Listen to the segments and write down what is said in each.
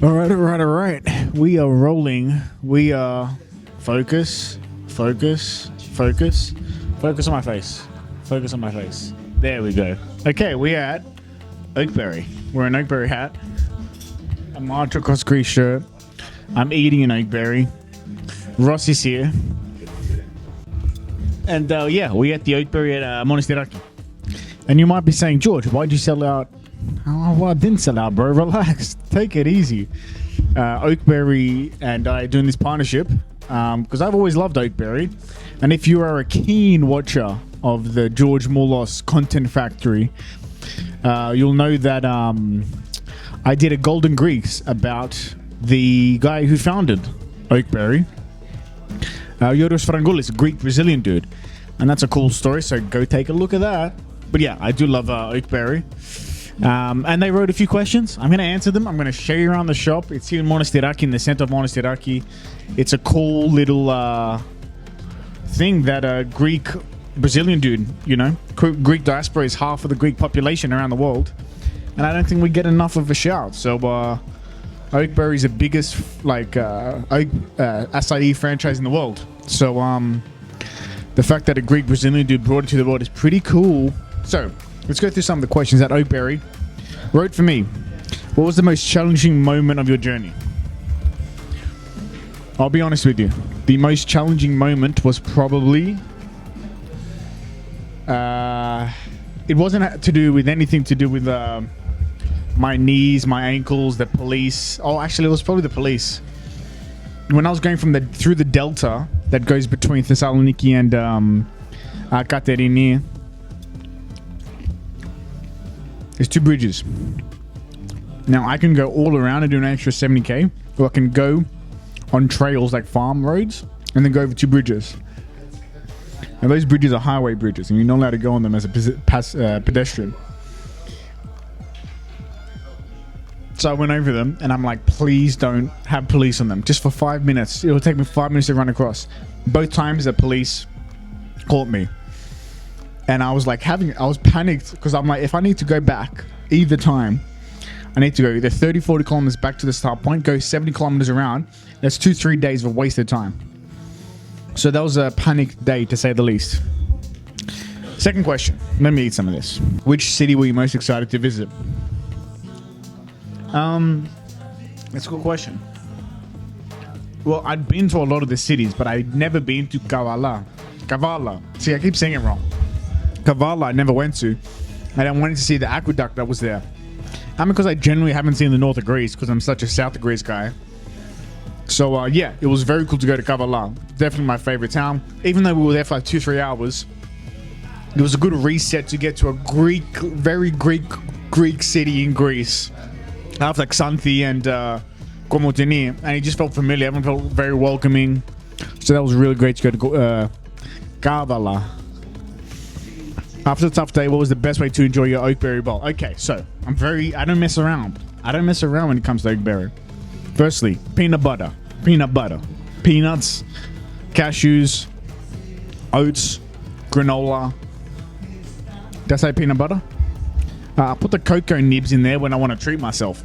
All right. We are rolling. We are focus on my face. Focus on my face. There we go. Okay, we are at Oakberry. We're an Oakberry hat. A March Cross Greece shirt. I'm eating an Oakberry. Ross is here. And we at the Oakberry at Monastiraki. And you might be saying, George, why'd you sell out? Oh, well, I didn't sell out, bro. Relax. Take it easy. Oakberry and I are doing this partnership because I've always loved Oakberry. And if you are a keen watcher of the George Moulos Content Factory, you'll know that I did a Golden Greeks about the guy who founded Oakberry. Yoros Frangoulis, a Greek-Brazilian dude. And that's a cool story, so go take a look at that. But yeah, I do love Oakberry. And they wrote a few questions. I'm going to answer them. I'm going to show you around the shop. It's here in Monastiraki, in the center of Monastiraki. It's a cool little thing that a Greek-Brazilian dude, Greek diaspora is half of the Greek population around the world. And I don't think we get enough of a shout. So Oakberry is the biggest acai franchise in the world. So the fact that a Greek-Brazilian dude brought it to the world is pretty cool. So let's go through some of the questions that Oakberry wrote for me. What was the most challenging moment of your journey? I'll be honest with you. The most challenging moment was probably... it wasn't to do with anything to do with my knees, my ankles, the police. Oh, actually, it was probably the police. When I was going through the delta that goes between Thessaloniki and Katerini, there's two bridges. Now, I can go all around and do an extra 70k, or I can go on trails like farm roads and then go over two bridges. And those bridges are highway bridges, and you're not allowed to go on them as a pedestrian. So I went over them, and I'm like, please don't have police on them. Just for 5 minutes. It'll take me 5 minutes to run across. Both times the police caught me. And I was like I was panicked because I'm like, if I need to go back either time, I need to go either 30, 40 kilometers back to the start point, go 70 kilometers around. That's 2-3 days of wasted time. So that was a panicked day, to say the least. Second question. Let me eat some of this. Which city were you most excited to visit? That's a good question. Well, I'd been to a lot of the cities, but I'd never been to Kavala. See, I keep saying it wrong. Kavala I never went to, and I wanted to see the aqueduct that was there. And because I generally haven't seen the north of Greece because I'm such a south of Greece guy. So it was very cool to go to Kavala. Definitely my favorite town. Even though we were there for like 2-3 hours, it was a good reset to get to a very Greek city in Greece. After like Xanthi and Komotini, and it just felt familiar. Everyone felt very welcoming. So that was really great to go to Kavala. After a tough day, what was the best way to enjoy your Oakberry bowl? Okay, so I don't mess around. I don't mess around when it comes to Oakberry. Firstly, peanut butter, peanuts, cashews, oats, granola. Did I say peanut butter? I put the cocoa nibs in there when I want to treat myself.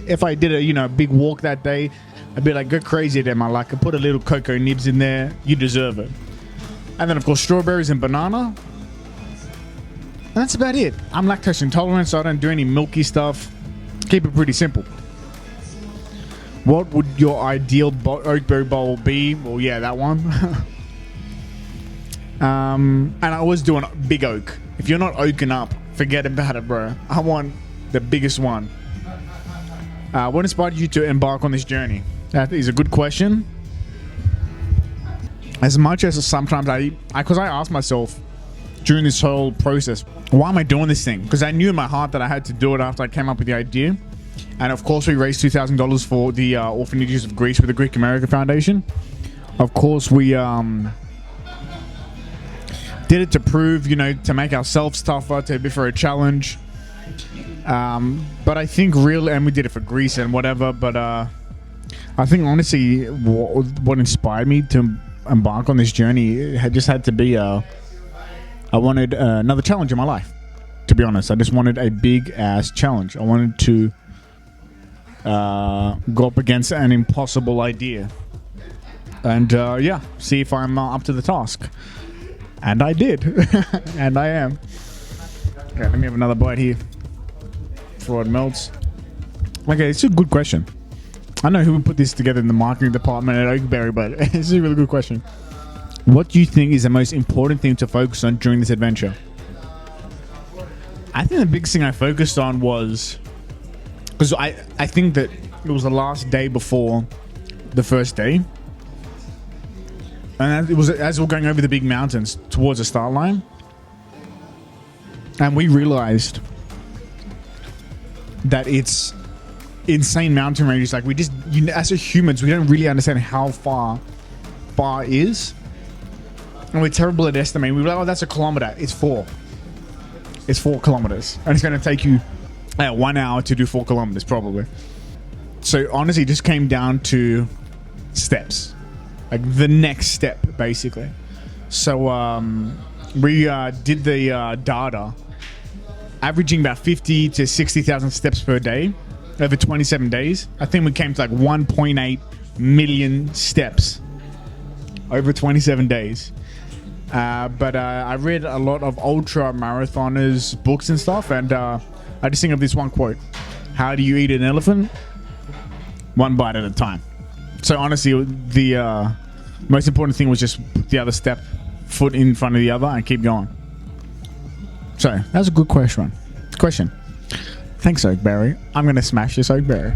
If I did a big walk that day, I'd be like, go crazy there, man. Like, I put a little cocoa nibs in there. You deserve it. And then, of course, strawberries and banana. And that's about it. I'm lactose intolerant, so I don't do any milky stuff. Keep it pretty simple. What would your ideal Oakberry bowl be? Well, yeah, that one. And I always do a big oak. If you're not oaking up, forget about it, bro. I want the biggest one. What inspired you to embark on this journey? That is a good question. As much as sometimes because I ask myself during this whole process, why am I doing this thing? Because I knew in my heart that I had to do it after I came up with the idea. And of course, we raised $2,000 for the orphanages of Greece with the Greek America Foundation. Of course, we did it to prove, to make ourselves tougher, to be for a challenge. But I think and we did it for Greece and whatever. But I think honestly, what inspired me to embark on this journey, it just had to be I wanted another challenge in my life. To be honest, I just wanted a big ass challenge. I wanted to go up against an impossible idea. And yeah, see if I'm up to the task. And I did. And I am. Okay, let me have another bite here before it melts. Okay, it's a good question. I know who would put this together in the marketing department at Oakberry, but it's a really good question. What do you think is the most important thing to focus on during this adventure? I think the biggest thing I focused on was... Because I think that it was the last day before the first day. And it was as we were going over the big mountains towards the start line. And we realized that it's insane mountain ranges. Like, we just, as a humans, we don't really understand how far is. And we're terrible at estimating. We were like, oh, that's a kilometer. It's 4. It's 4 kilometers. And it's going to take you 1 hour to do 4 kilometers, probably. So, honestly, it just came down to steps. Like, the next step, basically. So, we did the data, averaging about 50 to 60,000 steps per day over 27 days. I think we came to like 1.8 million steps over 27 days. But I read a lot of ultra marathoners' books and stuff, and I just think of this one quote: "How do you eat an elephant? One bite at a time." So honestly, the most important thing was just put the other foot in front of the other and keep going. So that's a good question. Thanks, Oakberry. I'm gonna smash this Oakberry.